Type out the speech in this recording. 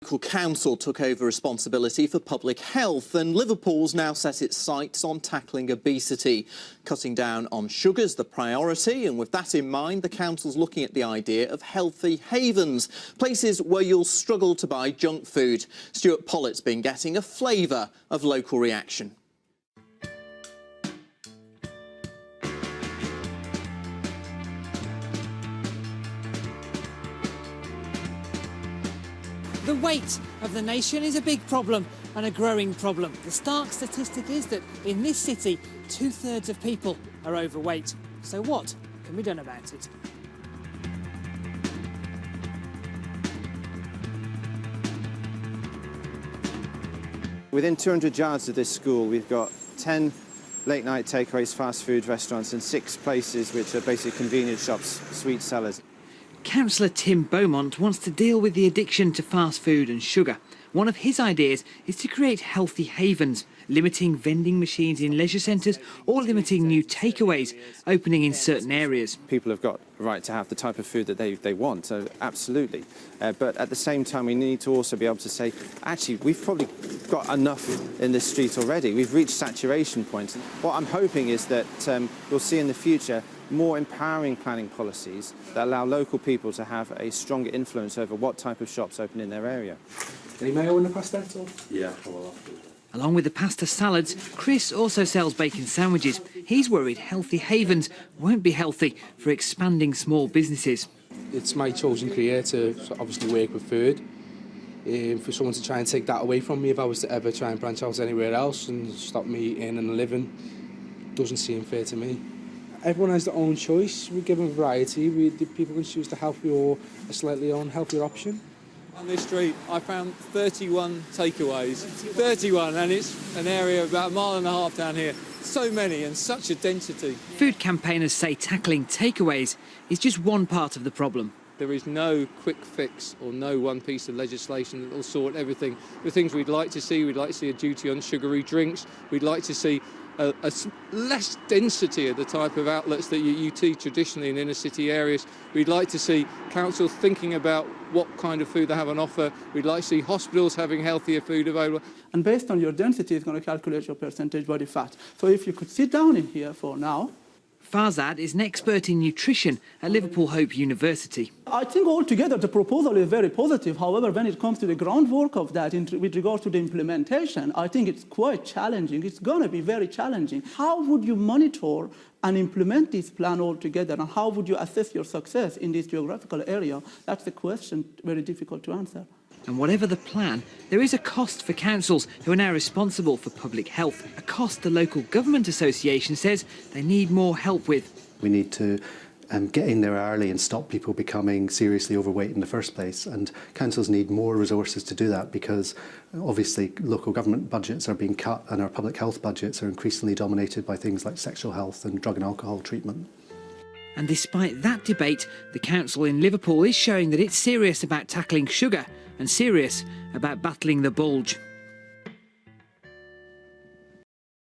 local council took over responsibility for public health, and Liverpool's now set its sights on tackling obesity. Cutting down on sugar's the priority, and with that in mind, the council's looking at the idea of healthy havens, places where you'll struggle to buy junk food. Stuart Pollitt's been getting a flavour of local reaction. The weight of the nation is a big problem and a growing problem. The stark statistic is that in this city, 2/3 of people are overweight. So what can be done about it? Within 200 yards of this school, we've got 10 late-night takeaways, fast food restaurants and 6 places which are basically convenience shops, sweet sellers. Councillor Tim Beaumont wants to deal with the addiction to fast food and sugar. One of his ideas is to create healthy havens, limiting vending machines in leisure centres or limiting new takeaways opening in certain areas. People have got the right to have the type of food that they want, so absolutely. But at the same time, we need to also be able to say, actually, we've probably got enough in this street already. We've reached saturation points. What I'm hoping is that we'll see in the future more empowering planning policies that allow local people to have a stronger influence over what type of shops open in their area. Any mayo in the pasta at all? Yeah, well. Along with the pasta salads, Chris also sells bacon sandwiches. He's worried healthy havens won't be healthy for expanding small businesses. It's my chosen career to obviously work with food. For someone to try and take that away from me, if I was to ever try and branch out anywhere else and stop me earning a living, doesn't seem fair to me. Everyone has their own choice. We give them variety. People can choose the healthy or a slightly unhealthier option. On this street, I found 31 takeaways. 31, and it's an area about 1.5 miles down here. So many and such a density. Food campaigners say tackling takeaways is just one part of the problem. There is no quick fix or no one piece of legislation that will sort everything. The things we'd like to see a duty on sugary drinks. We'd like to see a less density of the type of outlets that you see traditionally in inner city areas. We'd like to see councils thinking about what kind of food they have on offer. We'd like to see hospitals having healthier food available. And based on your density, it's going to calculate your percentage body fat. So if you could sit down in here for now. Farzad is an expert in nutrition at Liverpool Hope University. I think altogether the proposal is very positive. However, when it comes to the groundwork of that, with regard to the implementation, I think it's quite challenging. It's going to be very challenging. How would you monitor and implement this plan altogether, and how would you assess your success in this geographical area? That's the question, very difficult to answer. And whatever the plan, there is a cost for councils who are now responsible for public health, a cost the local government association says they need more help with. We need to get in there early and stop people becoming seriously overweight in the first place, and councils need more resources to do that because obviously local government budgets are being cut and our public health budgets are increasingly dominated by things like sexual health and drug and alcohol treatment. And despite that debate, the council in Liverpool is showing that it's serious about tackling sugar and serious about battling the bulge.